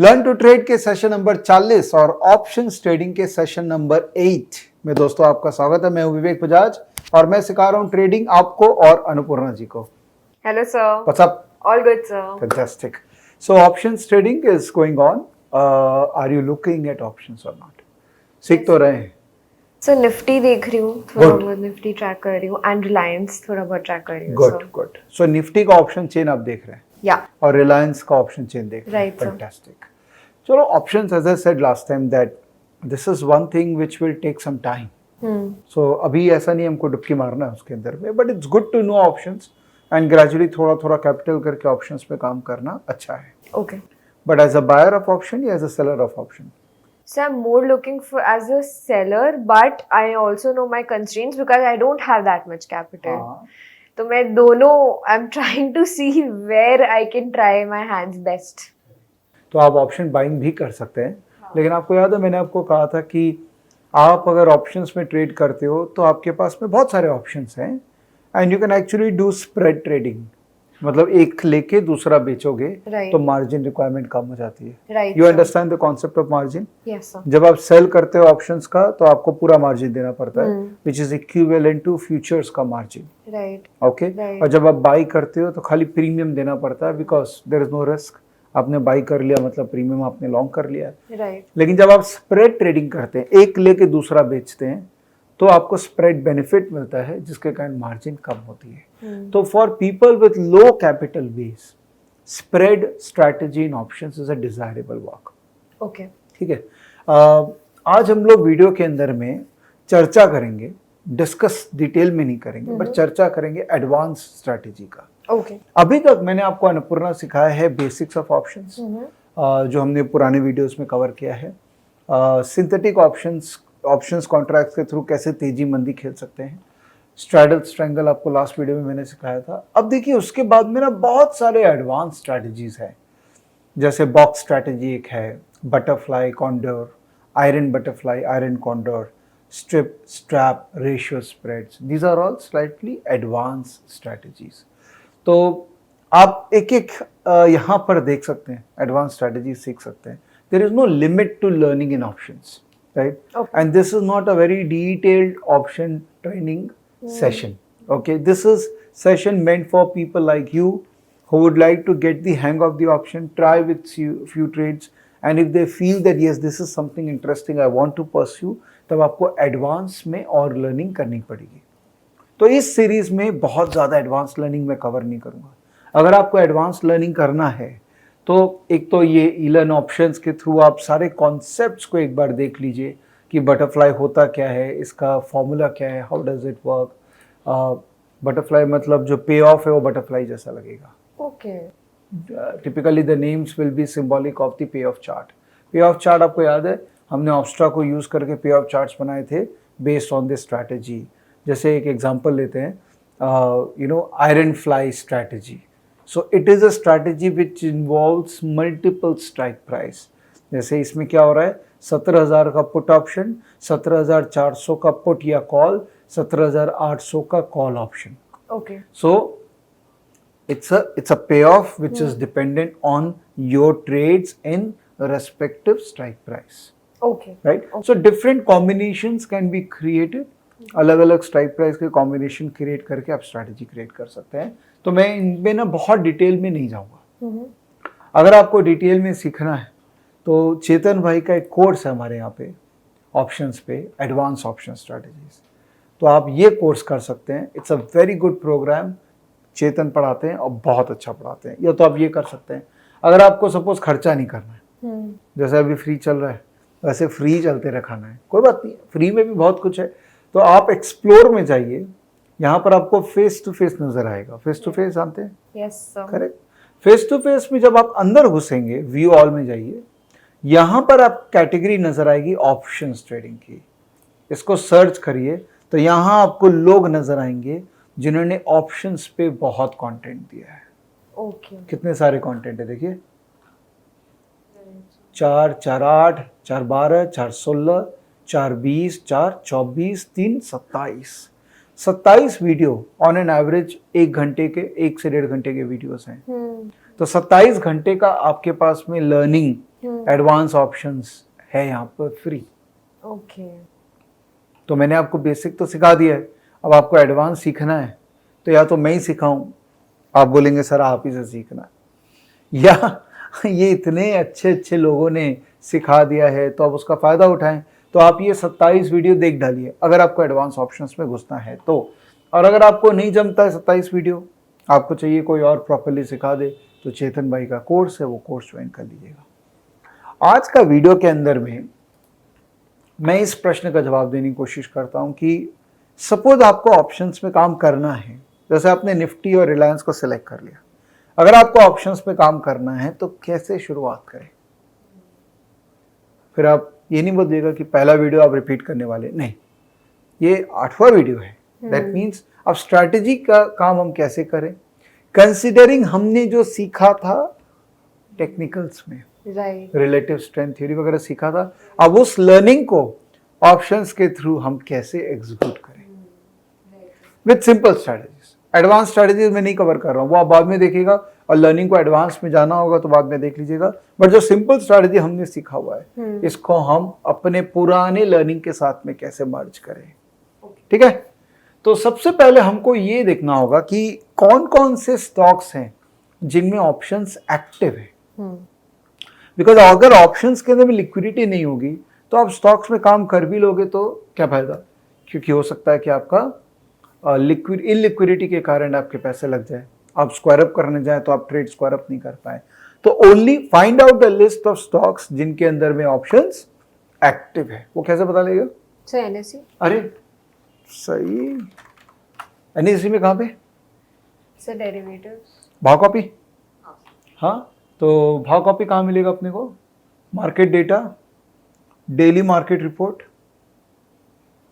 Learn to trade के session number 40 और options trading के सेशन नंबर 8 में दोस्तों आपका स्वागत है। मैं हूं विवेक बजाज और मैं सिखा रहा हूं ट्रेडिंग आपको और अनुपूर्णा जी को। Hello, sir. What's up? All good, sir. Fantastic. So options trading is going on. Are you looking at options or not? सीख तो रहे हैं। So निफ्टी देख रही हूँ, थोड़ा Good. बहुत निफ्टी ट्रैक कर रही हूँ एंड रिलायंस थोड़ा बहुत ट्रैक कर रही हूँ। Good good. सो निफ्टी का ऑप्शन चेन आप देख रहे हैं या और रिलायंस का ऑप्शन चेन देख रहे हैं। Right, sir. फैंटास्टिक। चलो options, as I said last time that this is one thing which will take some time. So अभी ऐसा नहीं हमको डुबकी मारना है उसके अंदर में, but it's good to know options and gradually थोड़ा थोड़ा कैपिटल करके ऑप्शंस पे काम करना अच्छा है। Okay. But as a buyer of option या as a seller of option? So I'm more looking for as a seller, but I also know my constraints because I don't have that much capital. तो मैं दोनों I'm trying to see where I can try my hands best. तो आप option buying भी कर सकते हैं, लेकिन आपको याद है मैंने आपको कहा था कि आप अगर ऑप्शंस में ट्रेड करते हो तो आपके पास में बहुत सारे ऑप्शंस हैं and you can actually do spread trading. मतलब एक लेके दूसरा बेचोगे Right. तो मार्जिन रिक्वायरमेंट कम हो जाती है। Right, you sir. Understand the concept of margin? Yes, sir. जब आप सेल करते हो ऑप्शंस का तो आपको पूरा मार्जिन देना पड़ता है, which is equivalent to futures का मार्जिन। Right. ओके। Right. और जब आप बाई करते हो तो खाली प्रीमियम देना पड़ता है because there is no risk. आपने बाई कर लिया मतलब प्रीमियम आपने लॉन्ग कर लिया है। Right. लेकिन जब आप स्प्रेड ट्रेडिंग करते हैं, एक लेके दूसरा बेचते हैं, तो आपको स्प्रेड बेनिफिट मिलता है जिसके कारण मार्जिन कम होती है। तो for people with low capital base, spread strategy in options is a desirable work. Okay. ठीक है। आज हम लोग वीडियो के अंदर में चर्चा करेंगे, डिस्कस डिटेल में नहीं करेंगे, बट चर्चा करेंगे एडवांस स्ट्रैटेजी का। Okay. अभी तक मैंने आपको अन्नपूर्णा सिखाया है बेसिक्स ऑफ ऑप्शंस, जो हमने पुराने वीडियोस में कवर किया है। सिंथेटिक ऑप्शंस कॉन्ट्रैक्ट्स के थ्रू कैसे तेजी मंदी खेल सकते हैं। स्ट्रैडल स्ट्रैंगल आपको लास्ट वीडियो में मैंने सिखाया था। अब देखिए उसके बाद में ना बहुत सारे एडवांस स्ट्रैटेजीज हैं, जैसे बॉक्स स्ट्रैटेजी एक है, butterfly condor, iron butterfly, iron condor, strip strap, ratio spreads. These are all slightly advance strategies. तो आप एक एक यहाँ पर देख सकते हैं, एडवांस स्ट्रैटेजी सीख सकते हैं। There is no limit to learning in options, right? Okay. And this is not a very detailed option training session. Okay, this is session meant for people like you who would like to get the hang of the option, try with few trades, and if they feel that yes, this is something interesting I want to pursue, तब आपको advance में और learning करनी पड़ेगी। तो इस series में बहुत ज़्यादा एडवांस लर्निंग मैं कवर नहीं करूँगा। अगर आपको एडवांस लर्निंग करना है तो एक तो ये ईलर्न ऑप्शंस के थ्रू आप सारे कॉन्सेप्ट्स को एक बार देख लीजिए कि बटरफ्लाई होता क्या है, इसका फॉर्मूला क्या है, how does it work. Butterfly मतलब जो पे ऑफ है वो बटरफ्लाई जैसा लगेगा। Okay. Typically the names will be symbolic of the pay of chart. पे ऑफ चार्ट आपको याद है हमने ऑब्स्ट्रा को यूज़ करके पे ऑफ चार्ट्स बनाए थे बेस्ड ऑन दिस स्ट्रैटेजी। जैसे एक एग्जांपल लेते हैं, iron fly strategy. So it is a strategy which involves multiple strike price. जैसे इसमें क्या हो रहा है, 17,000 का पुट ऑप्शन, 17,400 का पुट या कॉल, 17,800 का call option. Okay. So it's a payoff which is dependent on your trades in respective strike price. Okay. Right? So different combinations can be created. अलग अलग स्ट्राइक प्राइस के combination create करके आप strategy create कर सकते हैं। तो मैं इनमें ना बहुत डिटेल में नहीं जाऊंगा। अगर आपको डिटेल में सीखना है तो चेतन भाई का एक कोर्स है हमारे यहाँ पे ऑप्शंस पे, एडवांस ऑप्शन स्ट्रैटेजीज। तो आप ये कोर्स कर सकते हैं। It's a very good program. Chetan पढ़ाते हैं और बहुत अच्छा पढ़ाते हैं। या तो आप ये कर सकते हैं, अगर आपको सपोज खर्चा नहीं करना है, जैसे अभी फ्री चल रहा है वैसे फ्री चलते रखाना है, कोई बात नहीं, फ्री में भी बहुत कुछ है। तो आप एक्सप्लोर में जाइए, यहाँ पर आपको फेस टू फेस नजर आएगा। फेस टू फेस जानते हैं? Yes, sir. Correct. Face to face में जब आप अंदर घुसेंगे, व्यू ऑल में जाइए, यहाँ पर आप कैटेगरी नजर आएगी ऑप्शंस ट्रेडिंग की। इसको सर्च करिए तो यहाँ आपको लोग नजर आएंगे जिन्होंने ऑप्शंस पे बहुत कंटेंट दिया है। Okay. कितने सारे कंटेंट है देखिए, 4, 4, 8, 4, 12, 4, 16, 4, 20, 4, 24, 3, 27 वीडियो ऑन एन एवरेज 1 घंटे के, 1 से 1.5 घंटे के वीडियोस हैं। तो 27 घंटे का आपके पास में लर्निंग एडवांस ऑप्शंस है यहाँ पर फ्री। ओके। तो मैंने आपको बेसिक तो सिखा दिया है, अब आपको एडवांस सीखना है तो या तो मैं ही सिखाऊं, आप बोलेंगे सर आप ही से सीखना, या ये इतने अच्छे अच्छे लोगों ने सिखा दिया है तो आप उसका फ़ायदा उठाएं। तो आप ये 27 वीडियो देख डालिए अगर आपको एडवांस ऑप्शंस में घुसना है तो। और अगर आपको नहीं जमता है 27 वीडियो, आपको चाहिए कोई और प्रॉपर्ली सिखा दे, तो चेतन भाई का कोर्स है, वो कोर्स ज्वाइन कर लीजिएगा। आज का वीडियो के अंदर में मैं इस प्रश्न का जवाब देने की कोशिश करता हूं कि सपोज आपको ऑप्शंस में काम करना है, जैसे आपने निफ्टी और रिलायंस को सिलेक्ट कर लिया, अगर आपको ऑप्शंस में काम करना है तो कैसे शुरुआत करें। फिर आप ये नहीं बोलिएगा कि पहला वीडियो आप रिपीट करने वाले, नहीं, ये 8वां वीडियो है। दैट मीन्स अब स्ट्रैटेजी का काम हम कैसे करें, कंसिडरिंग हमने जो सीखा था टेक्निकल्स में, राइट, रिलेटिव स्ट्रेंथ थ्योरी वगैरह सीखा था, अब उस लर्निंग को ऑप्शंस के थ्रू हम कैसे एग्जीक्यूट करें with simple strategies. Advance strategies में नहीं कवर कर रहा हूँ, वो आप बाद में देखिएगा, और लर्निंग को एडवांस में जाना होगा तो बाद में देख लीजिएगा। बट जो सिंपल स्ट्रैटेजी हमने सीखा हुआ है इसको हम अपने पुराने लर्निंग के साथ में कैसे मर्ज करें। ठीक है, तो सबसे पहले हमको ये देखना होगा कि कौन कौन से स्टॉक्स हैं जिनमें ऑप्शंस एक्टिव है। बिकॉज अगर ऑप्शंस के अंदर में लिक्विडिटी नहीं होगी तो आप स्टॉक्स में काम कर भी लोगे तो क्या फायदा, क्योंकि हो सकता है कि आपका इलिक्विडिटी के कारण आपके पैसे लग जाए, आप स्क्वायर अप करने जाए तो आप ट्रेड स्क्वायर अप नहीं कर पाए। तो only find out the list of stocks जिनके अंदर में ऑप्शंस एक्टिव है। वो कैसे पता लगेगा सर? एनएससी। अरे सही, एनएससी में कहाँ पे सर? डेरिवेटिव्स। भाव कॉपी। हाँ, तो भाव कॉपी कहाँ मिलेगा अपने को? Market data, daily market report.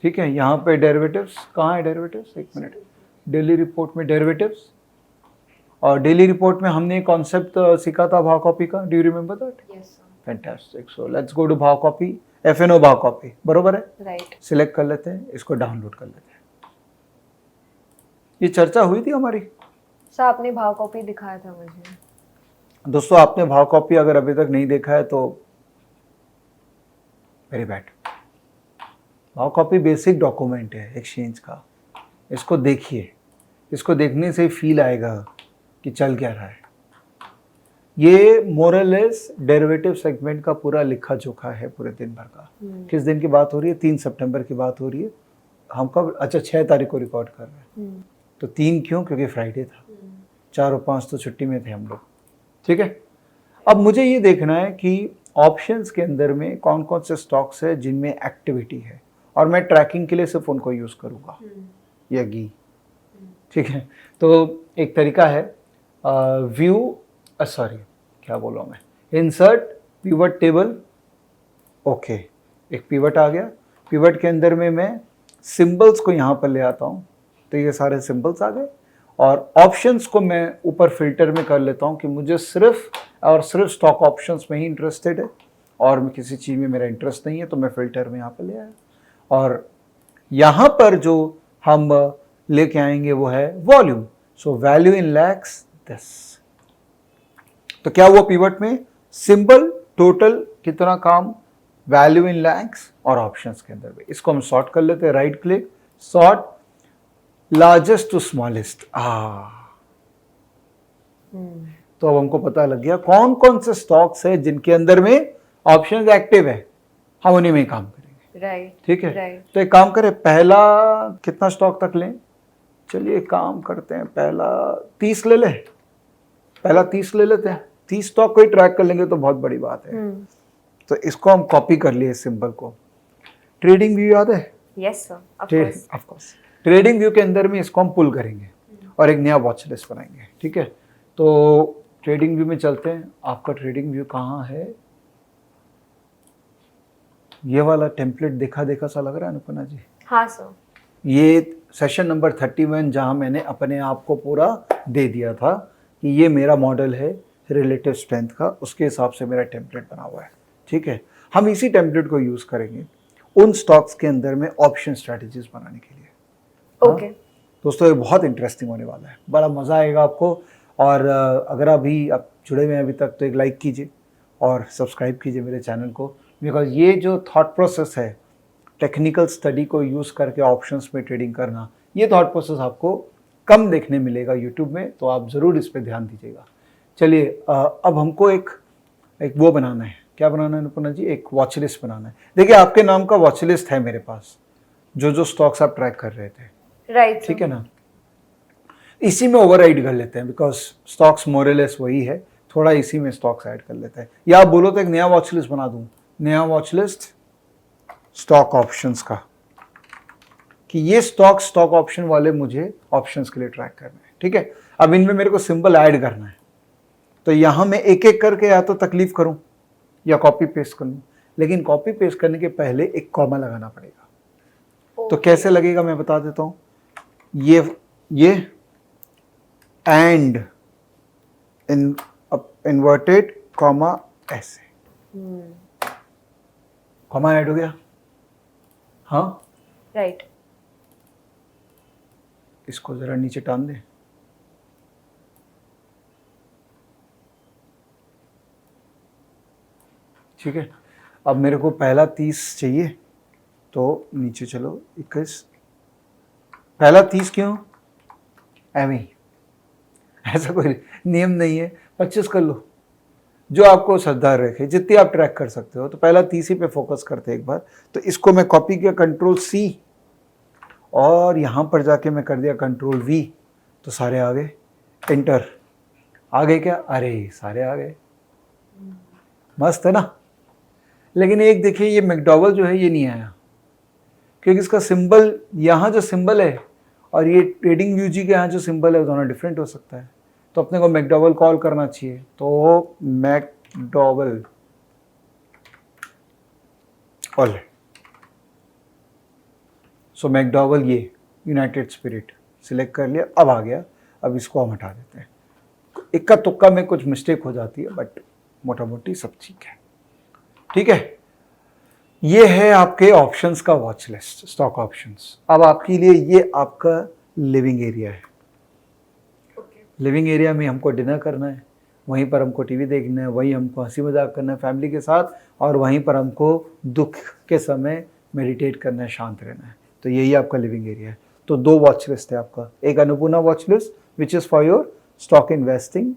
ठीक है, यहाँ पे डेरिवेटिव्स कहाँ है? डेरिवेटिव्स, एक मिनट, डेली रिपोर्ट में डेरिवेटिव्स, और डेली रिपोर्ट में हमने कॉन्सेप्ट सीखा था भाव कॉपी का, do you remember that? Yes sir. Fantastic, so let's go to भाव कॉपी, एफएनओ भाव कॉपी, बरोबर है? राइट। सिलेक्ट कर लेते हैं, इसको डाउनलोड कर लेते हैं। ये चर्चा हुई थी हमारी सर, आपने भाव कॉपी दिखाया था मुझे। दोस्तों, आपने भाव कॉपी अगर अभी तक नहीं देखा है तो वेरी बैड। भाव कॉपी बेसिक डॉक्यूमेंट है एक्सचेंज का, इसको देखिए, इसको देखने से फील आएगा कि चल क्या रहा है। ये मोरलेस डेरिवेटिव सेगमेंट का पूरा लिखा जोखा है पूरे दिन भर का। किस दिन की बात हो रही है? 3 सितंबर की बात हो रही है। हम कब, अच्छा 6 तारीख को रिकॉर्ड कर रहे हैं, तो 3 क्यों? क्योंकि फ्राइडे था, 4 और 5 तो छुट्टी में थे हम लोग। ठीक है, अब मुझे ये देखना है कि ऑप्शंस के अंदर में कौन कौन से स्टॉक्स है जिनमें एक्टिविटी है, और मैं ट्रैकिंग के लिए सिर्फ उनको यूज़ करूँगा, या गी। ठीक है, तो एक तरीका है क्या बोलूँ मैं, इंसर्ट पिवट टेबल। ओके, एक पिवट आ गया, पिवट के अंदर में मैं सिंबल्स को यहाँ पर ले आता हूँ, तो ये सारे सिंबल्स आ गए, और ऑप्शंस को मैं ऊपर फिल्टर में कर लेता हूँ कि मुझे सिर्फ और सिर्फ स्टॉक ऑप्शंस में ही इंटरेस्टेड है, और मैं किसी चीज़ में मेरा इंटरेस्ट नहीं है, तो मैं फिल्टर में यहाँ पर ले आया। और यहाँ पर जो हम लेके आएंगे वो है volume, so value in lakhs this. तो क्या हुआ पिवट में? सिंबल, टोटल कितना काम, वैल्यू इन लैक्स, और ऑप्शंस के अंदर भी। इसको हम सॉर्ट कर लेते हैं, right click, sort largest to smallest. तो अब हमको पता लग गया कौन कौन से स्टॉक्स है जिनके अंदर में ऑप्शंस एक्टिव है, हम उन्हीं में काम करेंगे। राइट, ठीक है, राइट। तो एक काम करें, पहला कितना स्टॉक तक लें? चलिए एक काम करते हैं, पहला 30 ले लें, पहला 30 ले लेते हैं, 30 स्टॉक को ही ट्रैक कर लेंगे तो बहुत बड़ी बात है। तो इसको हम कॉपी कर लिए सिंबल को। ट्रेडिंग व्यू याद है? Yes sir, of course. Trading view के अंदर में इसको हम पुल करेंगे और एक नया वॉच लिस्ट बनाएंगे। ठीक है, तो ट्रेडिंग व्यू में चलते हैं। आपका ट्रेडिंग व्यू कहाँ है? ये वाला टेम्पलेट देखा देखा सा लग रहा है अनुपना जी? हाँ सर। ये सेशन नंबर 31 जहाँ मैंने अपने आप को पूरा दे दिया था कि ये मेरा मॉडल है रिलेटिव स्ट्रेंथ का, उसके हिसाब से मेरा टेम्पलेट बना हुआ है। ठीक है, हम इसी टेम्पलेट को यूज़ करेंगे उन स्टॉक्स के अंदर में ऑप्शन स्ट्रैटेजीज बनाने के लिए। ओके दोस्तों, ये बहुत इंटरेस्टिंग होने वाला है, बड़ा मज़ा आएगा आपको। और अगर अभी आप जुड़े हुए हैं अभी तक तो एक लाइक कीजिए, और सब्सक्राइब कीजिए मेरे चैनल को, बिकॉज ये जो थॉट प्रोसेस है टेक्निकल स्टडी को यूज़ करके ऑप्शंस में ट्रेडिंग करना, ये थॉट प्रोसेस आपको कम देखने मिलेगा यूट्यूब में, तो आप ज़रूर इस पर ध्यान दीजिएगा। चलिए अब हमको एक वो बनाना है। क्या बनाना है अनुपमा जी? एक वॉच लिस्ट बनाना है। देखिए आपके नाम का वॉच लिस्ट है मेरे पास, जो स्टॉक्स आप ट्रैक कर रहे थे, राइट, ठीक है ना? इसी में ओवरराइड कर लेते हैं, बिकॉज स्टॉक्स मोरलेस वही है, थोड़ा इसी में स्टॉक्स ऐड कर लेते हैं। या आप बोलो तो एक नया वॉच लिस्ट बना दूं, नया वॉच लिस्ट स्टॉक ऑप्शंस का, कि ये स्टॉक ऑप्शन वाले मुझे ऑप्शंस के लिए ट्रैक करना है, ठीक है? अब इनमें मेरे को सिंबल ऐड करना है, तो यहां मैं एक एक करके या तो तकलीफ करूं या कॉपी पेस्ट कर लूं, लेकिन कॉपी पेस्ट करने के पहले एक कॉमा लगाना पड़ेगा। तो कैसे लगेगा मैं बता देता हूं। ये एंड इन्वर्टेड कॉमा ऐसे, कॉमा ऐड हो गया, हाँ राइट। इसको जरा नीचे टान दे, ठीक है? अब मेरे को पहला 30 चाहिए, तो नीचे चलो 21, पहला 30 क्यों? एवं ही, ऐसा कोई नियम नहीं है, 25 कर लो, जो आपको श्रद्धा रखे, जितनी आप ट्रैक कर सकते हो। तो पहला 30 ही पे फोकस करते एक बार। तो इसको मैं कॉपी किया Ctrl+C, और यहाँ पर जाके मैं कर दिया Ctrl+V, तो सारे आ गए। एंटर, आ गए क्या? अरे सारे आ गए, मस्त है ना? लेकिन एक देखिए, ये मैकडॉवेल जो है ये नहीं आया, क्योंकि इसका सिंबल, यहाँ जो सिंबल है और ये ट्रेडिंग व्यूजी के यहाँ जो सिंबल है, दोनों डिफरेंट हो सकता है। तो अपने को मैकडॉवेल कॉल करना चाहिए, तो मैकडॉवेल ऑल, सो मैकडॉवेल, ये यूनाइटेड स्पिरिट सिलेक्ट कर लिया, अब आ गया। अब इसको हम हटा देते हैं। इक्का तुक्का में कुछ मिस्टेक हो जाती है, बट मोटा मोटी सब ठीक है, ठीक है? ये है आपके ऑप्शंस का वॉच लिस्ट, स्टॉक ऑप्शंस। अब आपके लिए ये आपका लिविंग एरिया है। लिविंग एरिया में हमको डिनर करना है, वहीं पर हमको टीवी देखना है, वहीं हमको हंसी मजाक करना है फैमिली के साथ, और वहीं पर हमको दुख के समय मेडिटेट करना है, शांत रहना है। तो यही आपका लिविंग एरिया है। तो 2 वॉच लिस्ट है आपका, एक Annapurna watch list which is for your stock investing,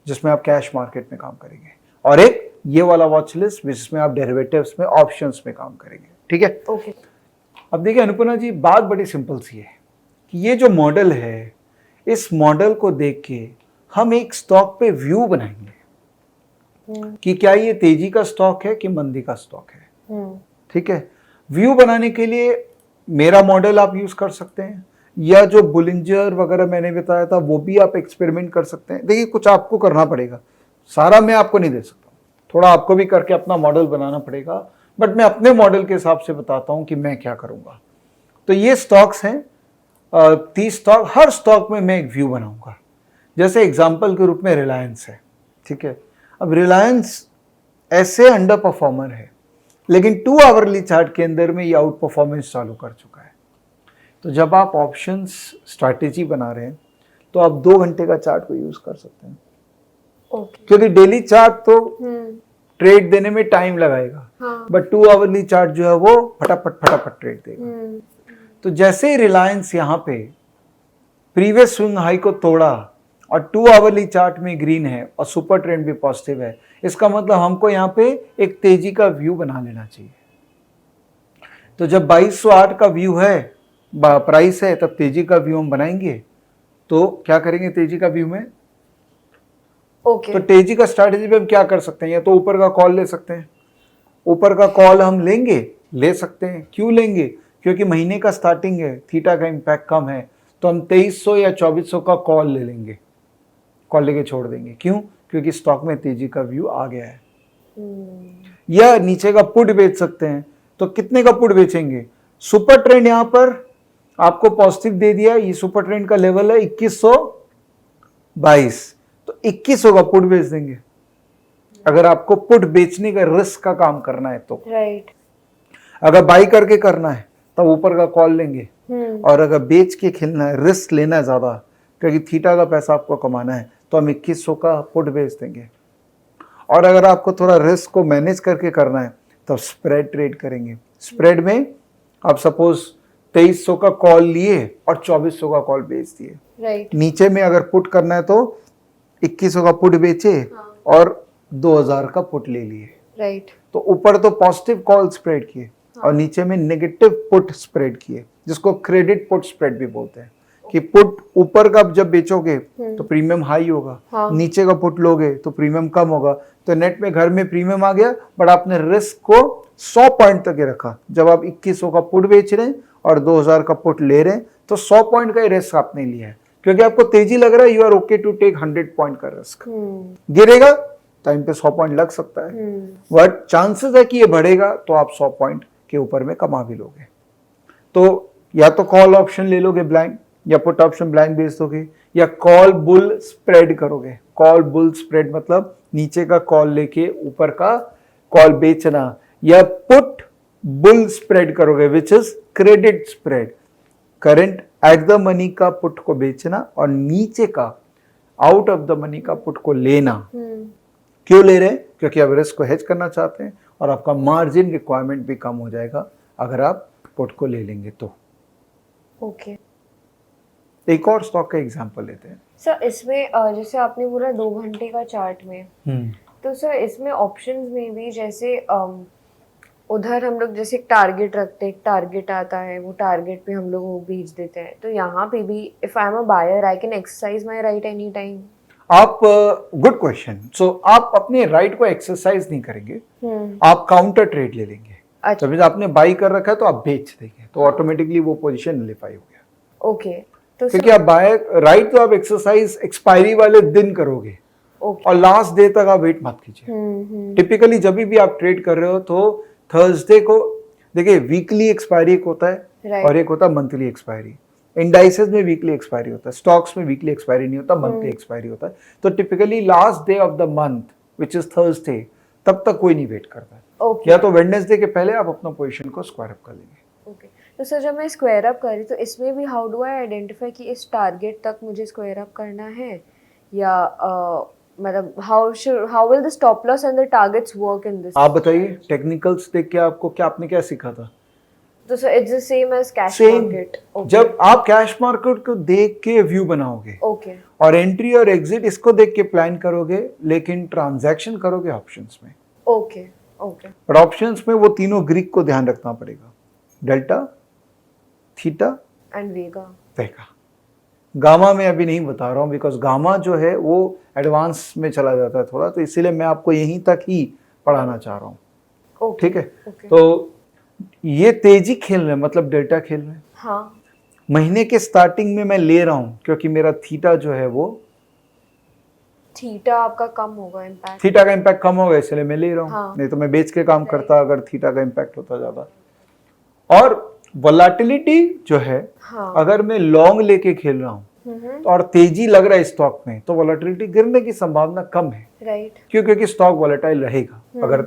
जिसमें आप कैश मार्केट में काम करेंगे, और एक ये वाला वॉच लिस्ट जिसमें आप डेरिवेटिव्स में, ऑप्शंस में काम करेंगे, ठीक है? ओके। अब देखिए अनुपमा जी, बात बड़ी सिंपल सी है कि ये जो मॉडल है, इस मॉडल को देख के हम एक स्टॉक पे व्यू बनाएंगे कि क्या ये तेजी का स्टॉक है कि मंदी का स्टॉक है, ठीक है? व्यू बनाने के लिए मेरा मॉडल आप यूज कर सकते हैं, या जो बुलिंजर वगैरह मैंने बताया था वो भी आप एक्सपेरिमेंट कर सकते हैं। देखिए कुछ आपको करना पड़ेगा, सारा मैं आपको नहीं दे सकता, थोड़ा आपको भी करके अपना मॉडल बनाना पड़ेगा, बट मैं अपने मॉडल के हिसाब से बताता हूं कि मैं क्या करूंगा। तो ये स्टॉक्स हैं 30 स्टॉक, हर स्टॉक में मैं एक व्यू बनाऊंगा। जैसे एग्जांपल के रूप में रिलायंस है, ठीक है? अब रिलायंस ऐसे अंडर परफॉर्मर है, लेकिन 2 आवरली चार्ट के अंदर में ये आउट परफॉर्मेंस चालू कर चुका है। तो जब आप ऑप्शंस स्ट्रैटेजी बना रहे हैं, तो आप 2 घंटे का चार्ट को यूज कर सकते हैं, क्योंकि डेली चार्ट तो ट्रेड देने में टाइम लगाएगा, बट 2 आवरली चार्ट जो है वो फटाफट ट्रेड देगा। तो जैसे ही रिलायंस यहाँ पे प्रीवियस स्विंग हाई को तोड़ा और 2 आवरली चार्ट में ग्रीन है और सुपर ट्रेंड भी पॉजिटिव है, इसका मतलब हमको यहाँ पे एक तेजी का व्यू बना लेना चाहिए। तो जब 2208 का व्यू है, प्राइस है, तब तेजी का व्यू हम बनाएंगे। तो क्या करेंगे तेजी का व्यू में? तो तेजी का स्ट्रैटेजी पे हम क्या कर सकते हैं? या तो ऊपर का कॉल ले सकते हैं, ऊपर का कॉल हम ले सकते हैं। क्यों लेंगे? क्योंकि महीने का स्टार्टिंग है, थीटा का इम्पैक्ट कम है, तो हम 2300 या 2400 का कॉल ले लेंगे, कॉल लेके छोड़ देंगे। क्यों? क्योंकि स्टॉक में तेजी का व्यू आ गया है। या नीचे का पुट बेच सकते हैं, तो कितने का पुट बेचेंगे? सुपर ट्रेंड यहां पर आपको पॉजिटिव दे दिया, ये सुपर ट्रेंड का लेवल है 2122, तो 2100 का पुट बेच देंगे। अगर आपको पुट बेचने का रिस्क का काम करना है तो, राइट। अगर बाई करके करना है तब ऊपर का कॉल लेंगे, और अगर बेच के खेलना है, रिस्क लेना है ज्यादा, क्योंकि थीटा का पैसा आपको कमाना है, तो हम 2100 का पुट बेच देंगे। और अगर आपको थोड़ा रिस्क को मैनेज करके करना है तो स्प्रेड ट्रेड करेंगे। स्प्रेड में आप सपोज 2300 का कॉल लिए और 2400 का कॉल बेच दिए, राइट। नीचे में अगर पुट करना है तो 2100 का पुट बेचे और 2000 का पुट ले लिए, राइट। तो ऊपर तो पॉजिटिव कॉल स्प्रेड किए और नीचे में नेगेटिव पुट स्प्रेड किए, जिसको क्रेडिट पुट स्प्रेड भी बोलते हैं। कि पुट ऊपर का जब बेचोगे तो प्रीमियम हाई होगा, नीचे का पुट लोगे तो प्रीमियम कम होगा। तो नेट में घर में प्रीमियम आ गया, बट आपने रिस्क को 100 पॉइंट तक ही रखा। जब आप 2100 का पुट बेच रहे हैं और 2000 का पुट ले रहे हैं तो 100 पॉइंट का ही रिस्क आपने लिया है, क्योंकि आपको तेजी लग रहा है। You are okay to take 100 point का रिस्क। गिरेगा टाइम पे 100 पॉइंट लग सकता है, बट चांसेस है कि ये बढ़ेगा तो आप 100 पॉइंट के ऊपर में कमा भी लोगे। तो या तो कॉल ऑप्शन ले लोगे ब्लाइंड, या पुट ऑप्शन ब्लाइंड बेच दोगे, या कॉल बुल स्प्रेड करोगे। कॉल बुल स्प्रेड मतलब नीचे का कॉल लेके ऊपर का कॉल बेचना, या पुट बुल स्प्रेड करोगे which is credit spread. Current at the money का पुट को बेचना और नीचे का आउट ऑफ द मनी का पुट को लेना। क्यों ले रहे हैं? क्योंकि आप रिस्क को हेज करना चाहते हैं और आपका मार्जिन रिक्वायरमेंट भी कम हो जाएगा अगर आप पुट को ले लेंगे तो। ओके। एक और स्टॉक का एग्जांपल लेते हैं सर। इसमें जैसे आपने पूरा 2 घंटे का चार्ट में, तो सर इसमें ऑप्शंस में भी जैसे उधर हम लोग जैसे एक टारगेट रखते हैं, एक टारगेट आता है, वो टारगेट पे हम लोग वो बेच देते हैं। तो यहाँ पे भी if I am a buyer I can exercise my right any time. आप गुड क्वेश्चन। सो आप अपने राइट को एक्सरसाइज नहीं करेंगे, आप काउंटर ट्रेड ले लेंगे। अच्छा। जब आपने बाई कर रखा है तो आप बेच देंगे, तो ऑटोमेटिकली वो पोजीशन नलिफाई हो गया। ओके। तो क्योंकि आप बायर राइट तो आप एक्सरसाइज एक्सपायरी वाले दिन करोगे और लास्ट डे तक आप वेट मत कीजिए। टिपिकली जब भी आप ट्रेड कर रहे हो तो थर्सडे को देखिए, वीकली एक्सपायरी एक होता है और एक होता है मंथली एक्सपायरी। इंडाइसेस में वीकली एक्सपायरी होता है, स्टॉक्स में वीकली एक्सपायरी नहीं होता, मंथली एक्सपायरी होता है। तो typically last day of the month which is Thursday, तब तक कोई नहीं वेट करता है। या तो वेडनेसडे के पहले आप अपना पोजीशन को स्क्वायर अप कर लेंगे। ओके। तो सर जब मैं स्क्वायर अप करी तो इसमें भी हाउ डू आई आइडेंटिफाई कि इस टारगेट तक मुझे स्क्वायर अप करना है, या मतलब how will the stop loss and the targets work in this? आप बताइए, टेक्निकल्स देख के आपने क्या सीखा था? तो sir it's the same as cash market. जब आप कैश मार्केट को देख के व्यू बनाओगे, ओके, और एंट्री और एग्जिट इसको देख के प्लान करोगे, लेकिन ट्रांजैक्शन करोगे ऑप्शंस में। Okay okay. पर ऑप्शंस में वो तीनों ग्रीक को ध्यान रखना पड़ेगा, delta, theta and Vega. Gamma में अभी नहीं बता रहा हूँ, बिकॉज गामा जो है वो एडवांस में चला जाता है थोड़ा, तो इसीलिए मैं आपको यहीं तक ही पढ़ाना चाह रहा हूँ। ठीक है। तो ये तेजी खेल रहे हैं, मतलब डेल्टा खेल रहे हैं। हाँ। महीने के स्टार्टिंग में मैं ले रहा हूँ क्योंकि मेरा थीटा जो है वो, थीटा आपका कम होगा इम्पैक्ट, थीटा का इम्पैक्ट कम होगा, इसलिए मैं ले रहा हूँ। हाँ। नहीं तो मैं बेच के काम करता अगर थीटा का इम्पैक्ट होता ज्यादा। और वोलेटिलिटी जो है, हाँ। अगर मैं लॉन्ग लेके खेल रहा हूँ और तेजी लग रहा है स्टॉक में, तो वोलेटिलिटी गिरने की संभावना कम है। राइट। क्यों? क्योंकि स्टॉक वोलेटाइल रहेगा। अगर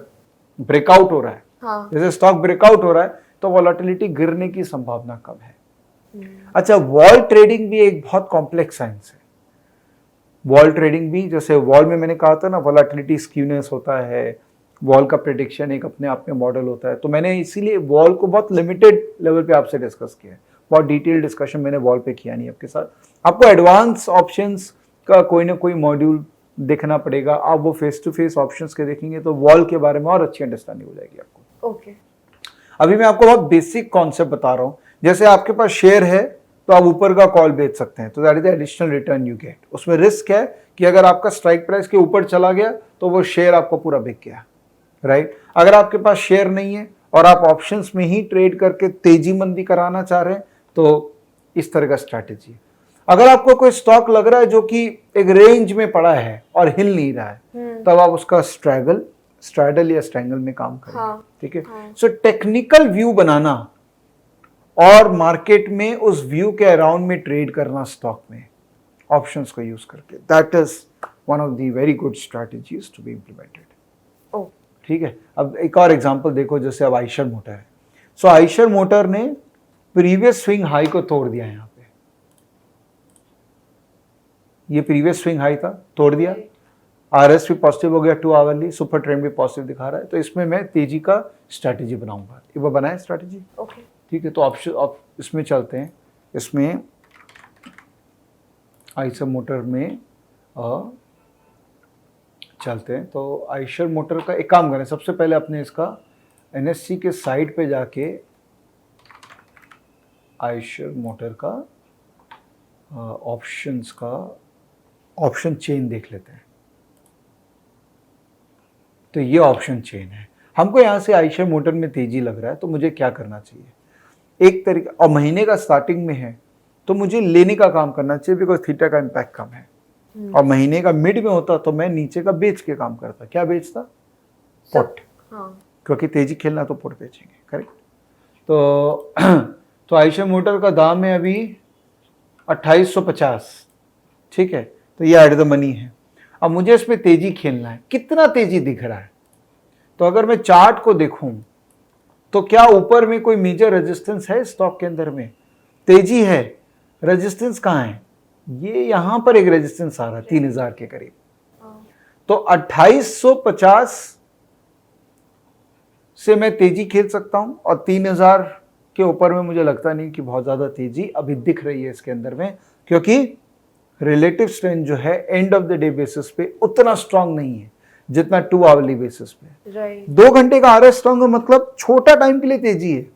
ब्रेकआउट हो रहा है, हाँ। जैसे स्टॉक ब्रेकआउट हो रहा है, तो वोलेटिलिटी गिरने की संभावना कम है। अच्छा, वॉल ट्रेडिंग भी एक बहुत कॉम्प्लेक्स साइंस है। वॉल ट्रेडिंग भी, जैसे वॉल में मैंने कहा था ना, वोलेटिलिटी स्क्यूनेस होता है, वॉल का प्रेडिक्शन एक अपने आप में मॉडल होता है। तो मैंने इसीलिए वॉल को बहुत लिमिटेड लेवल पे आपसे डिस्कस किया है, बहुत डिटेल डिस्कशन मैंने वॉल पे किया नहीं आपके साथ। आपको एडवांस ऑप्शंस का कोई ना कोई मॉड्यूल देखना पड़ेगा, आप वो फेस टू फेस ऑप्शंस के देखेंगे तो वॉल के बारे में और अच्छी अंडरस्टैंडिंग हो जाएगी आपको। ओके। अभी मैं आपको बहुत बेसिक कॉन्सेप्ट बता रहा हूँ। जैसे आपके पास शेयर है तो आप ऊपर का कॉल बेच सकते हैं, तो that is the additional return you get. उसमें रिस्क है कि अगर आपका स्ट्राइक प्राइस के ऊपर चला गया तो वो शेयर आपको पूरा बिक गया, राइट। अगर आपके पास शेयर नहीं है और आप ऑप्शंस में ही ट्रेड करके तेजी मंदी कराना चाह रहे हैं, तो इस तरह का स्ट्रैटेजी। अगर आपको कोई स्टॉक लग रहा है जो कि एक रेंज में पड़ा है और हिल नहीं रहा है, तब आप उसका स्ट्रैडल या स्ट्रैंगल में काम करें। हाँ। ठीक है। सो टेक्निकल व्यू बनाना और मार्केट में उस व्यू के अराउंड में ट्रेड करना स्टॉक में ऑप्शंस को यूज करके, that is one of the very good strategies to be implemented. ठीक है। अब एक और एग्जांपल देखो, जैसे अब आइशर मोटर है। सो आइशर मोटर ने प्रीवियस स्विंग हाई को तोड़ दिया। यहाँ पे ये प्रीवियस स्विंग हाई था, तोड़ दिया। RS भी पॉजिटिव हो गया 2 आवरली, सुपर ट्रेंड भी पॉजिटिव दिखा रहा है, तो इसमें मैं तेजी का स्ट्रैटेजी बनाऊंगा। एक बार बनाए स्ट्रैटेजी, ओके ठीक है। तो ऑप्शन इसमें चलते हैं, इसमें आइशर मोटर में चलते हैं। तो आइशर मोटर का एक काम करें, सबसे पहले अपने इसका NSE के साइट पे जाके आइशर मोटर का ऑप्शंस का ऑप्शन चेन देख लेते हैं। तो ये ऑप्शन चेन है, हमको यहाँ से आइशर मोटर में तेजी लग रहा है, तो मुझे क्या करना चाहिए? एक तरीका, और महीने का स्टार्टिंग में है तो मुझे लेने का काम करना चाहिए, बिकॉज थीटा का इम्पैक्ट कम है। और महीने का मिड में होता तो मैं नीचे का बेच के काम करता। क्या बेचता? पुट, क्योंकि तेजी खेलना तो पुट बेचेंगे, करेक्ट। तो आइशर मोटर का दाम है अभी 2850, ठीक है। तो ये एट द मनी है। अब मुझे इसमें तेजी खेलना है, कितना तेजी दिख रहा है? तो अगर मैं चार्ट को देखूं तो क्या ऊपर में कोई मेजर रेजिस्टेंस है स्टॉक के अंदर में? तेजी है, रेजिस्टेंस कहाँ है? ये यहां पर एक रेजिस्टेंस आ रहा है 3000 के करीब। तो 2850 से मैं तेजी खेल सकता हूं, और 3000 के ऊपर में मुझे लगता नहीं कि बहुत ज्यादा तेजी अभी दिख रही है इसके अंदर में, क्योंकि रिलेटिव स्ट्रेंथ जो है end of the day basis पे उतना स्ट्रांग नहीं है जितना 2 आवरली बेसिस पे। 2 घंटे का RS स्ट्रांग है, मतलब छोटा टाइम के लिए तेजी है,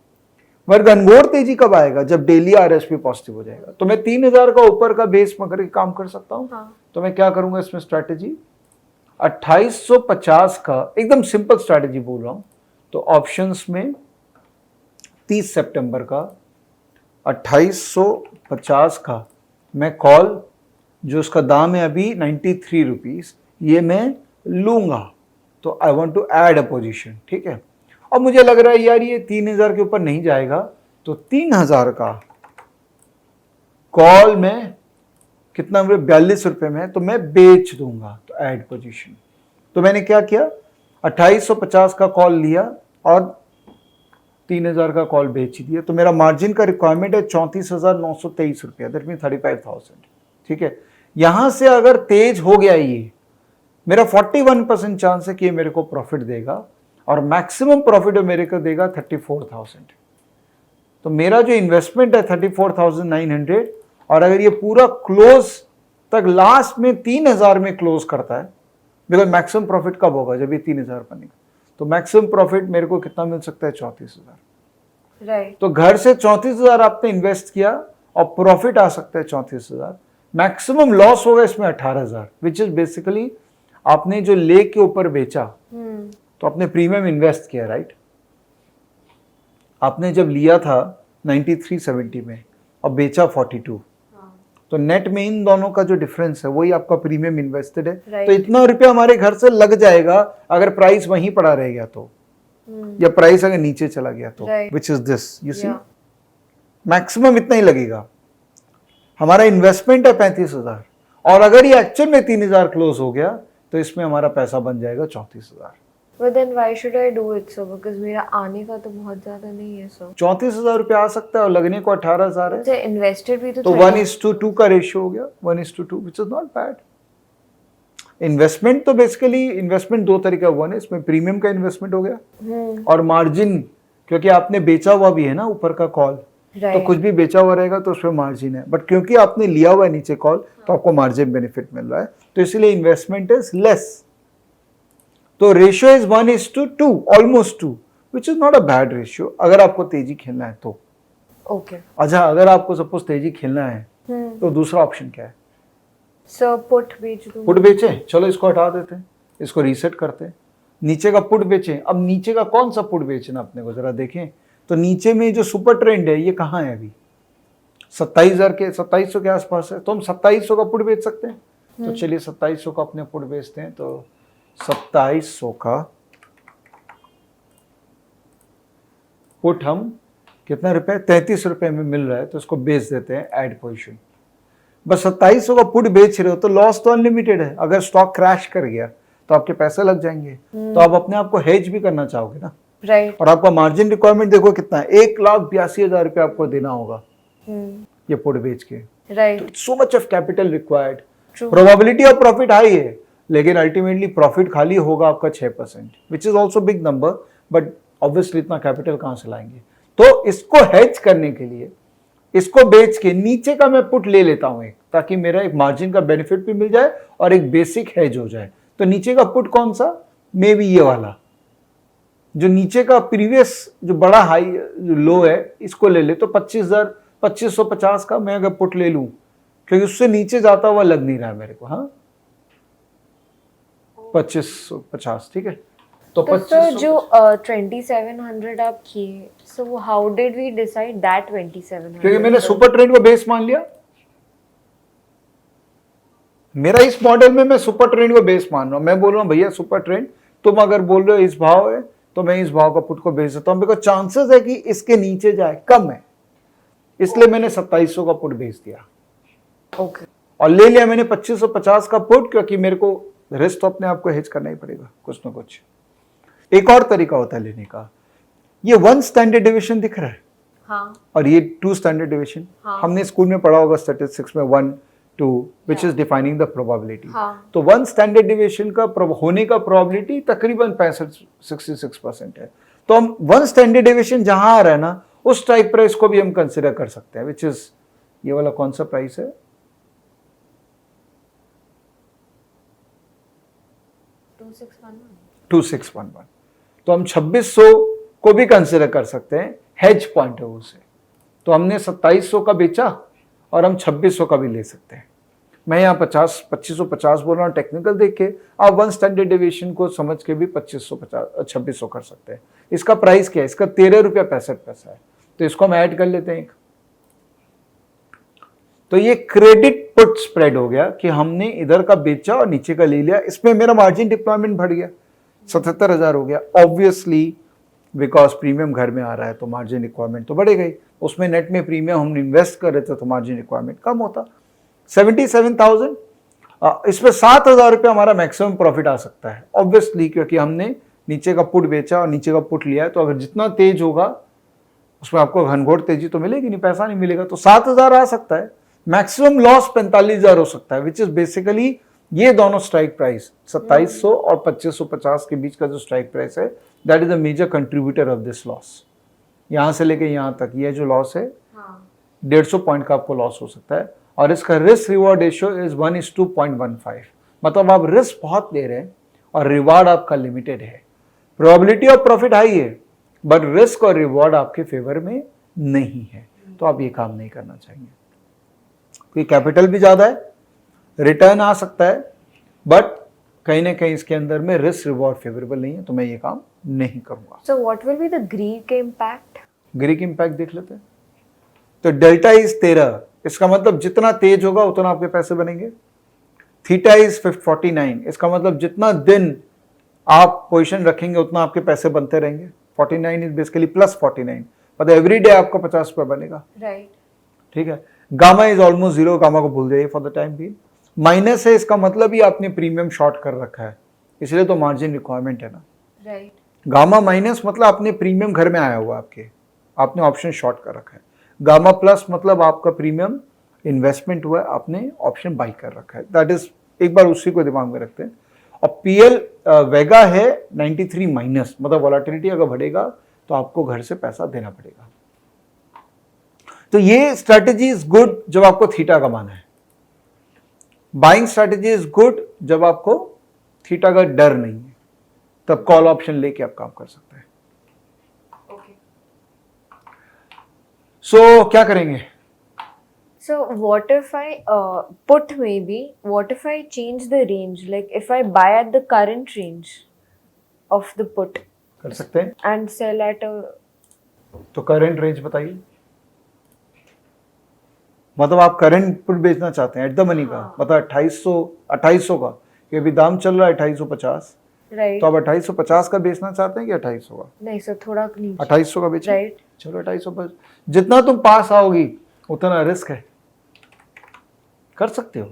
मगर घनघोर तेजी कब आएगा? जब डेली RS भी पॉजिटिव हो जाएगा। तो मैं 3000 का ऊपर का बेस पकड़ के काम कर सकता हूं। तो मैं क्या करूंगा इसमें स्ट्रैटेजी? 2850 का एकदम सिंपल स्ट्रैटेजी बोल रहा हूं। तो ऑप्शंस में 30 सितंबर का 2850 का मैं कॉल, जो उसका दाम है अभी 93 रुपीज, ये मैं लूंगा। तो I want to add a position, ठीक है। अब मुझे लग रहा है यार ये 3000 के ऊपर नहीं जाएगा, तो 3000 का कॉल में कितना, 42 रुपए में है, तो मैं बेच दूंगा। तो ऐड पोजीशन। तो मैंने क्या किया? 2850 का कॉल लिया और 3000 का कॉल बेच दिया। तो मेरा मार्जिन का रिक्वायरमेंट है 34,923 रुपया, दैट मीन 35,000, ठीक है। यहां से अगर तेज हो गया ये, मेरा 41% चांस है कि ये मेरे को प्रॉफिट देगा, और मैक्सिमम प्रॉफिट मेरे को देगा 34,000। तो मेरा जो इन्वेस्टमेंट है 34,900, और अगर ये पूरा क्लोज तक लास्ट में 3000 में क्लोज करता है, बिकॉज मैक्सिमम प्रॉफिट कब होगा? जब ये 3000 बनेगा। तो मैक्सिमम प्रॉफिट मेरे को कितना मिल सकता है? 34,000। राइट। तो घर से 34,000 आपने इन्वेस्ट किया और प्रॉफिट आ सकता है 34,000। मैक्सिमम लॉस होगा इसमें 18,000, विच इज बेसिकली आपने जो ले के ऊपर बेचा, तो आपने प्रीमियम इन्वेस्ट किया, राइट। आपने जब लिया था 9370 में और बेचा 42, तो नेट में इन दोनों का जो डिफरेंस है वही आपका प्रीमियम इन्वेस्टेड है। तो इतना रुपया हमारे घर से लग जाएगा अगर प्राइस वहीं पड़ा रह गया तो, या प्राइस अगर नीचे चला गया तो, which is this, you see, maximum इतना ही लगेगा। हमारा इन्वेस्टमेंट है 35,000, और अगर ये एक्चुअल में 3000 क्लोज हो गया तो इसमें हमारा पैसा बन जाएगा 34,000। But then why should I do it so? Because मेरा आने का तो बहुत ज्यादा नहीं है so. 34,000 रुपया आ सकता है और लगने को 18,000 है। इन्वेस्टेड भी तो 1:2 का रेशियो हो गया, 1:2, which is not bad। Investment तो बेसिकली इन्वेस्टमेंट दो तरीके का, वन है इसमें प्रीमियम का इन्वेस्टमेंट हो गया, और मार्जिन, क्योंकि आपने बेचा हुआ भी है ना ऊपर का कॉल, तो कुछ भी बेचा हुआ रहेगा तो उसमें मार्जिन है, बट क्योंकि आपने लिया हुआ है नीचे कॉल तो आपको मार्जिन बेनिफिट मिल रहा है, तो इसलिए इन्वेस्टमेंट इज लेस। तो ratio is 1:2, almost 2, which is not a bad ratio अगर आपको तेजी खेलना है तो। ओके। अच्छा, अगर आपको सपोज तेजी खेलना है तो दूसरा ऑप्शन क्या है? सो पुट बेच दूं। पुट बेचे, चलो इसको हटा देते हैं, इसको रीसेट करते हैं, नीचे का पुट बेचे। अब नीचे का कौन सा पुट बेचना अपने को जरा देखें। तो नीचे में जो सुपर ट्रेंड है ये कहाँ है अभी? 27,000 के 2700 के आसपास है, तो हम 2700 का पुट बेच सकते हैं। तो चलिए 2700 का अपने पुट बेचते हैं। तो 2700 का पुट हम कितना रुपए, 33 रुपए में मिल रहा है, तो इसको बेच देते हैं, ऐड पोजीशन। बस 2700 का पुट बेच रहे हो तो लॉस तो अनलिमिटेड है। अगर स्टॉक क्रैश कर गया तो आपके पैसे लग जाएंगे, तो आप अपने आप को हेज भी करना चाहोगे ना, राइट। और आपका मार्जिन रिक्वायरमेंट देखो कितना है, 1,82,000 रुपये आपको देना होगा ये पुट बेच के, right. So much of capital required. Probability of profit high है, लेकिन अल्टीमेटली प्रॉफिट खाली होगा आपका 6%, which is also big number, but obviously इतना कैपिटल कहाँ से लाएंगे। तो इसको हेज करने के लिए इसको बेच के नीचे का मैं पुट ले लेता हूं एक, ताकि मेरा एक मार्जिन का बेनिफिट भी मिल जाए और एक बेसिक हेज हो जाए। तो नीचे का पुट कौन सा, मे बी ये वाला, जो नीचे का प्रीवियस जो बड़ा हाई जो लो है इसको ले ले। तो 2550 का मैं अगर पुट ले लूं, क्योंकि उससे नीचे जाता हुआ लग नहीं रहा है मेरे को। हाँ 2550, ठीक है। तो तो सर जो 2700 आप किए, so how did we decide that 2700? क्योंकि मैंने सुपर ट्रेंड को बेस मान लिया। मेरा इस मॉडल में मैं सुपर ट्रेंड को बेस मान रहा हूं। मैं बोल रहा हूं भैया सुपर ट्रेंड, तुम अगर बोल रहे हो इस भाव है तो मैं इस भाव का पुट को बेच देता हूं, बिकॉज चांसेस है कि इसके नीचे जाए कम है, इसलिए मैंने 2700 का पुट बेच दिया। ओके। और ले लिया मैंने 2550 का पुट, क्योंकि मेरे को रिस्क तो अपने आप को हेज करना ही पड़ेगा कुछ ना कुछ। एक और तरीका होता है लेने का, ये 1 स्टैंडर्ड डिविएशन दिख रहा है, हाँ, और ये 2 स्टैंडर्ड डिविएशन। हाँ, हमने स्कूल में पढ़ा होगा स्टैटिस्टिक्स में 1 2 which is defining the probability. हाँ, तो 1 स्टैंडर्ड डिविएशन का होने का प्रोबेबिलिटी तकरीबन 66% है। तो हम 1 स्टैंडर्ड डिविएशन जहां आ रहा है ना, उस टाइप प्राइस को भी हम कंसिडर कर सकते हैं, विच इज ये वाला कौन सा प्राइस है, 2611। तो हम 2600 को भी कंसिडर कर सकते हैं हेज पॉइंट ऑफ व्यू से। तो हमने 2700 का बेचा और हम 2600 का भी ले सकते हैं। मैं यहाँ 2550 बोल रहा हूँ टेक्निकल देख के, आप 1 स्टैंडर्ड डेविएशन को समझ के भी 2600 कर सकते हैं। इसका प्राइस क्या है, इसका 13 रुपया 65 पैसा है। तो इसको हम ऐड कर लेते हैं। तो ये क्रेडिट पुट स्प्रेड हो गया कि हमने इधर का बेचा और नीचे का ले लिया। इसमें मेरा मार्जिन डिप्लॉयमेंट बढ़ गया, 77,000 हो गया। ऑब्वियसली बिकॉज प्रीमियम घर में आ रहा है तो मार्जिन रिक्वायरमेंट तो बढ़ेगा ही। उसमें नेट में प्रीमियम हम इन्वेस्ट कर रहे थे तो मार्जिन रिक्वायरमेंट कम होता। 77,000, इसमें 7,000 रुपये हमारा मैक्सिमम प्रॉफिट आ सकता है ऑब्वियसली, क्योंकि हमने नीचे का पुट बेचा और नीचे का पुट लिया है। तो अगर जितना तेज होगा उसमें आपको घनघोर तेजी तो मिलेगी नहीं, पैसा नहीं मिलेगा। तो 7,000 आ सकता है। मैक्सिमम लॉस 45,000 हो सकता है, विच इज बेसिकली ये दोनों स्ट्राइक प्राइस 2700 और 2550 के बीच का जो स्ट्राइक प्राइस है, that is a major contributor of this loss. यहां से लेके यहां तक ये जो लॉस है, 150 पॉइंट का आपको लॉस हो सकता है। और इसका रिस्क रिवॉर्ड रेशियो इज 1:2.15। मतलब आप रिस्क बहुत ले रहे हैं और रिवार्ड आपका लिमिटेड है। प्रोबेबिलिटी ऑफ प्रॉफिट हाई है बट रिस्क और रिवॉर्ड आपके फेवर में नहीं है, तो आप ये काम नहीं करना चाहिए। क्योंकि कैपिटल भी ज्यादा है, रिटर्न आ सकता है, बट कहीं ना कहीं इसके अंदर में रिस्क रिवॉर्ड फेवरेबल नहीं है, तो मैं ये काम नहीं करूंगा। So what will be the Greek impact? Greek impact देख लेते हैं। तो डेल्टा इज 13, इसका मतलब जितना तेज होगा उतना आपके पैसे बनेंगे। थीटा इज 49, इसका मतलब जितना दिन आप पोजीशन रखेंगे उतना आपके पैसे बनते रहेंगे। 49 इज बेसिकली +49, मतलब एवरी डे आपको 50 रुपये बनेगा। Right. ठीक है। गामा इज ऑलमोस्ट 0, गामा को भूल जाइए फॉर द टाइम भी। माइनस है, इसका मतलब ही आपने प्रीमियम शॉर्ट कर रखा है, इसलिए तो मार्जिन रिक्वायरमेंट है ना। Right. गामा माइनस मतलब आपने प्रीमियम घर में आया हुआ आपने ऑप्शन शॉर्ट कर रखा है। गामा प्लस मतलब आपका प्रीमियम इन्वेस्टमेंट हुआ है, आपने ऑप्शन बाई कर रखा है। दैट इज, एक बार उसी को दिमाग में रखते हैं। और पीएल वेगा है 93 माइनस, मतलब वॉलेटिलिटी अगर बढ़ेगा तो आपको घर से पैसा देना पड़ेगा। तो ये स्ट्रैटेजी इज गुड जब आपको थीटा कमाना है। बाइंग स्ट्रैटेजी इज गुड जब आपको थीटा का डर नहीं है, तब कॉल ऑप्शन लेके आप काम कर सकते हैं। Okay. सो क्या करेंगे? So what if I put maybe, what if I change the range? Like if I buy at the current range of the put कर सकते हैं। and sell at a, तो करंट रेंज बताइए। मतलब आप करंट पुट बेचना चाहते हैं एट द मनी का, मतलब 2800 का, कि अभी दाम चल रहा है 2850, right? तो आप 2850 का बेचना चाहते हैं कि 2800 का? नहीं सर, थोड़ा नीचे। 2800 का बेचें। Right. चलो 2800, जितना तुम पास आओगी उतना रिस्क है, कर सकते हो।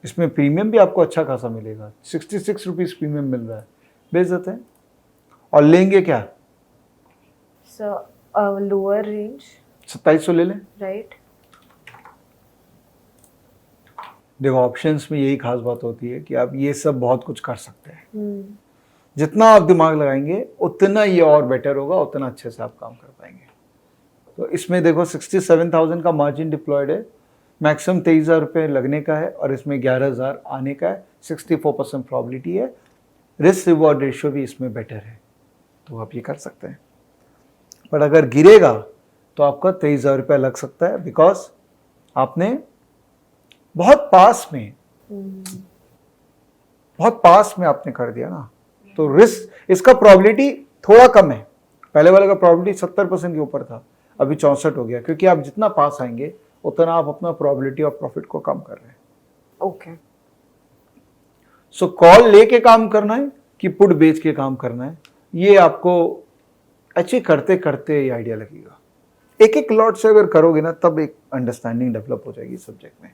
इसमें प्रीमियम भी आपको अच्छा खासा मिलेगा, 66 रुपीज प्रीमियम मिल रहा है, बेच देते हैं। और लेंगे क्या? So a lower range, 2700 ले लें। right? देखो ऑप्शंस में यही खास बात होती है कि आप ये सब बहुत कुछ कर सकते हैं। हम्म, जितना आप दिमाग लगाएंगे उतना ये और बेटर होगा, उतना अच्छे से आप काम कर पाएंगे। तो इसमें देखो 67,000 का मार्जिन डिप्लॉयड है, मैक्सिमम 23,000 रुपये लगने का है और इसमें 11,000 आने का है। 64% प्रॉबिलिटी है, रिस्क रिवॉर्ड रेशियो भी इसमें बेटर है, तो आप ये कर सकते हैं। पर अगर गिरेगा तो आपका 23,000 रुपया लग सकता है, बिकॉज आपने बहुत पास में आपने कर दिया ना, तो रिस्क इसका प्रॉबिलिटी थोड़ा कम है। पहले वाले का प्रॉबिलिटी 70% के ऊपर था, अभी 64 हो गया, क्योंकि आप जितना पास आएंगे उतना आप अपना प्रॉबिलिटी ऑफ प्रॉफिट को कम कर रहे हैं। ओके, सो कॉल लेके काम करना है कि पुट बेच के काम करना है, ये आपको अच्छे करते करते ये आइडिया लगेगा। एक एक लॉट से अगर करोगे ना, तब एक अंडरस्टैंडिंग डेवलप हो जाएगी सब्जेक्ट में।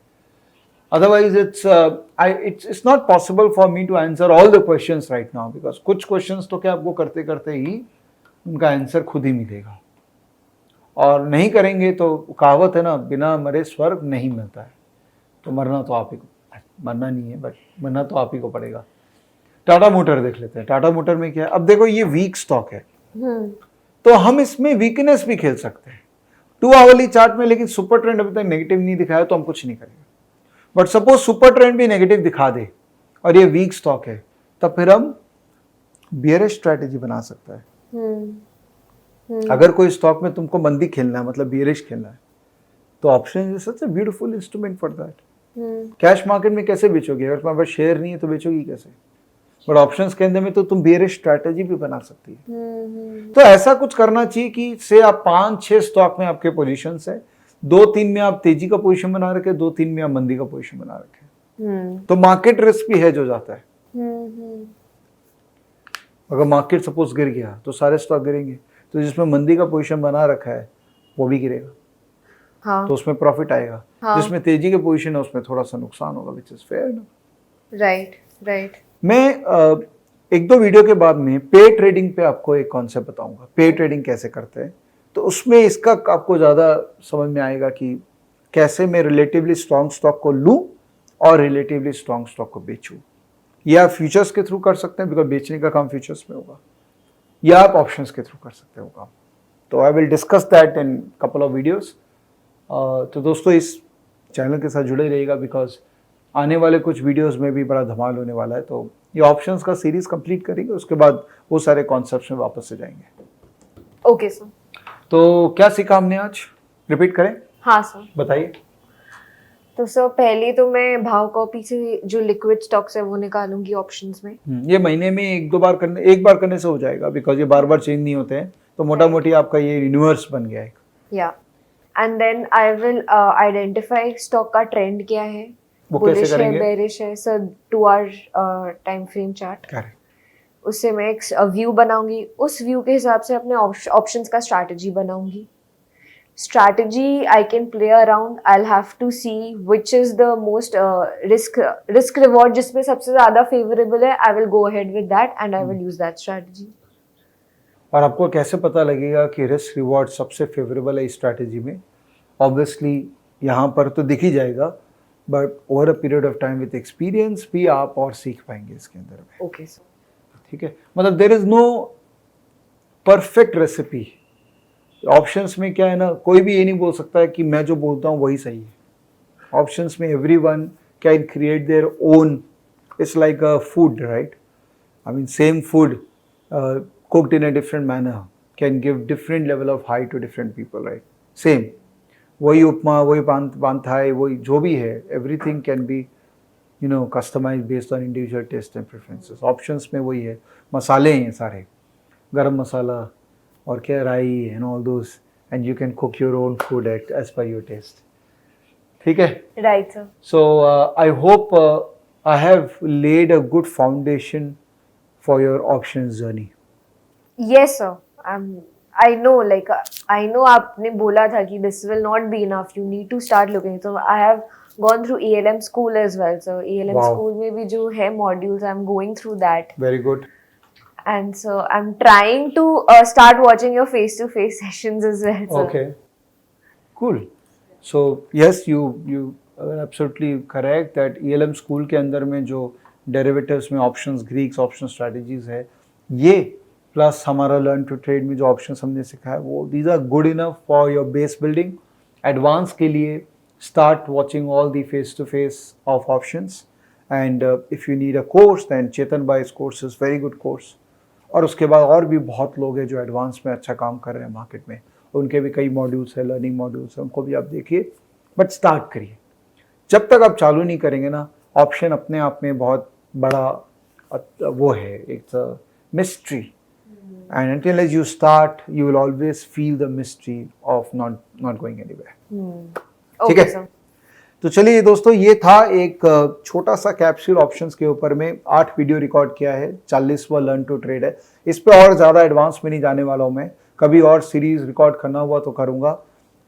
Otherwise, it's not possible for me to answer all the questions right now, because कुछ questions तो क्या आपको करते करते ही उनका आंसर खुद ही मिलेगा, और नहीं करेंगे तो कहावत है ना, बिना मरे स्वर्ग नहीं मिलता है। तो मरना तो आप ही को, मरना नहीं है बट मरना तो आप ही को पड़ेगा। टाटा मोटर देख लेते हैं। टाटा मोटर में क्या है, अब देखो ये वीक स्टॉक है, तो हम इसमें वीकनेस भी खेल सकते हैं 2 आवरली चार्ट में, लेकिन सुपर ट्रेंड अभी तक नेगेटिव नहीं दिखाया तो हम कुछ नहीं करेंगे। बट सपोज सुपर ट्रेंड भी नेगेटिव दिखा दे और ये वीक स्टॉक है, तब फिर हम बियरिश स्ट्रैटेजी बना सकता है। अगर कोई स्टॉक में तुमको मंदी खेलना है, मतलब बियरिश खेलना है, तो option is such a beautiful instrument for that. Cash market में कैसे बेचोगे, अगर तुम्हारे पास शेयर नहीं है तो बेचोगी कैसे? बट ऑप्शंस के अंदर में तो तुम बियरिश स्ट्रैटेजी भी बना सकती है। तो ऐसा कुछ करना चाहिए कि से आप 5-6 स्टॉक में आपके पोजीशंस है, 2-3 में आप तेजी का पोजीशन बना रखे, 2-3 में आप मंदी का पोजीशन बना रखे, तो मार्केट रिस्क भी है जो जाता है। अगर मार्केट सपोज गिर गया तो सारे स्टॉक गिरेंगे, तो जिसमें मंदी का पोजीशन बना रखा है वो भी गिरेगा। हाँ, तो उसमें प्रॉफिट आएगा। हाँ, जिसमें तेजी के पोजीशन है उसमें थोड़ा सा नुकसान होगा, विच इज फेयर ना। राइट। मैं 1-2 वीडियो के बाद में पे ट्रेडिंग पे आपको एक कॉन्सेप्ट बताऊंगा, पे ट्रेडिंग कैसे करते हैं, तो उसमें इसका आपको ज़्यादा समझ में आएगा कि कैसे मैं रिलेटिवली स्ट्रॉन्ग स्टॉक को लूँ और रिलेटिवली स्ट्रॉन्ग स्टॉक को बेचूँ। या आप फ्यूचर्स के थ्रू कर सकते हैं, बिकॉज बेचने का काम फ्यूचर्स में होगा, या आप ऑप्शंस के थ्रू कर सकते हैं वो काम। तो I will discuss that in couple of videos. तो दोस्तों इस चैनल के साथ जुड़े रहिएगा, बिकॉज आने वाले कुछ वीडियोस में भी बड़ा धमाल होने वाला है। तो ये ऑप्शंस का सीरीज कंप्लीट करेंगे, उसके बाद वो सारे कॉन्सेप्ट्स में वापस से जाएंगे। Okay sir. तो क्या सीखा हमने आज, रिपीट करें? हाँ सर, बताइए। तो सर पहले तो मैं भाव कॉपी से जो लिक्विड स्टॉक्स है वो निकालूंगी ऑप्शंस में। ये महीने में एक बार करने से हो जाएगा, बिकॉज ये बार बार चेंज नहीं होते हैं, तो मोटा मोटी आपका ये यूनिवर्स बन गया है। या and then I will identify stock का ट्रेंड क्या है, वो कैसे बुलिश है, करेंगे? बेरिश है sir, 2 hour time frame chart. Correct. उससे मैं एक व्यू बनाऊंगी, उस व्यू के हिसाब से अपने ऑप्शंस का स्ट्रैटेजी बनाऊंगी। Strategy I can play around, I will have to see which is the most risk reward, जिसमें सबसे ज्यादा फेवरेबल है, I will go ahead with that and I will use that strategy. और आपको कैसे पता लगेगा कि रिस्क रिवॉर्ड सबसे फेवरेबल है इस स्ट्रैटेजी में? ऑब्वियसली यहाँ पर तो दिख ही जाएगा, but over a period of time with experience भी आप और सीख पाएंगे इसके अंदर में। Okay sir. ठीक है, मतलब there is no perfect recipe. Options में क्या है ना, कोई भी ये नहीं बोल सकता है कि मैं जो बोलता हूँ वही सही है। ऑप्शंस में everyone can create their own, it's like a food, right? I mean same food cooked in a different manner can give different level of high to different people, right? Same, वही उपमा, वही पांथाई, वही जो भी है, everything can be customized based on individual taste and preferences. Options में वही है, मसाले हैं सारे, गरम मसाला और क्या राई and all those, and you can cook your own food as per your taste. ठीक है? Right sir. So I hope I have laid a good foundation for your options journey. Yes sir, I know, like I know आपने बोला था कि this will not be enough, you need to start looking. So I have gone through ALM school as well. So ALM Wow. school में भी जो है modules, I'm going through that. Very good. And so I'm trying to start watching your face-to-face sessions as well, sir. Okay. Cool. So yes, you absolutely correct that ELM school के अंदर में जो derivatives में options, Greeks option strategies है, ये plus हमारा learn to trade में जो ऑप्शंस हमने सिखाया वो these are good enough for your base building. Advance के लिए start watching all the face-to-face of options, and if you need a course then Chetan Bhai's course is very good course. और उसके बाद और भी बहुत लोग हैं जो एडवांस में अच्छा काम कर रहे हैं मार्केट में, उनके भी कई मॉड्यूल्स है, लर्निंग मॉड्यूल्स है, उनको भी आप देखिए. बट स्टार्ट करिए. जब तक आप चालू नहीं करेंगे ना, ऑप्शन अपने आप में बहुत बड़ा वो है, एक mystery, and until as you start you will always feel the mystery of not going anywhere. ठीक है. तो चलिए दोस्तों, ये था एक छोटा सा कैप्सूल ऑप्शंस के ऊपर में 8 वीडियो रिकॉर्ड किया है. 40वां लर्न टू ट्रेड है. इस पे और ज़्यादा एडवांस में नहीं जाने वाला हूँ मैं. कभी और सीरीज रिकॉर्ड करना हुआ तो करूँगा.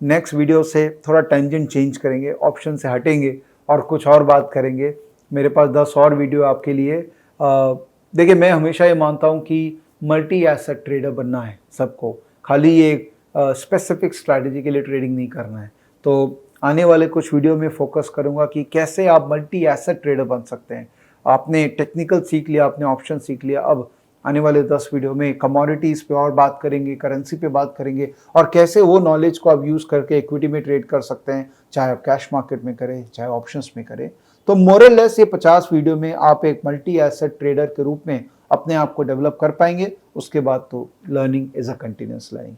नेक्स्ट वीडियो से थोड़ा टेंजेंट चेंज करेंगे, ऑप्शन से हटेंगे और कुछ और बात करेंगे. मेरे पास 10 और वीडियो आपके लिए. देखिए, मैं हमेशा ये मानता हूँ कि मल्टी एसेट ट्रेडर बनना है सबको, खाली एक स्पेसिफिक स्ट्रैटेजी के लिए ट्रेडिंग नहीं करना है. तो आने वाले कुछ वीडियो में फोकस करूंगा कि कैसे आप मल्टी एसेट ट्रेडर बन सकते हैं. आपने टेक्निकल सीख लिया, आपने ऑप्शन सीख लिया, अब आने वाले 10 वीडियो में कमोडिटीज़ पे और बात करेंगे, करेंसी पे बात करेंगे, और कैसे वो नॉलेज को आप यूज़ करके इक्विटी में ट्रेड कर सकते हैं, चाहे आप कैश मार्केट में करें चाहे ऑप्शंस में करें. तो मोरलेस ये 50 वीडियो में आप एक मल्टी एसेट ट्रेडर के रूप में अपने आप को डेवलप कर पाएंगे. उसके बाद तो learning is a continuous learning.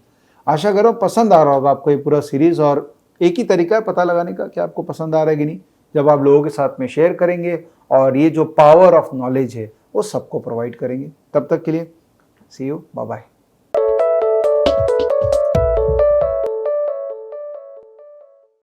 आशा करो पसंद आ रहा होगा आपको ये पूरा सीरीज़, और एक ही तरीका है पता लगाने का कि आपको पसंद आ रहा है कि नहीं, जब आप लोगों के साथ में शेयर करेंगे और ये जो पावर ऑफ नॉलेज है वो सबको प्रोवाइड करेंगे. तब तक के लिए सी यू, बाय बाय.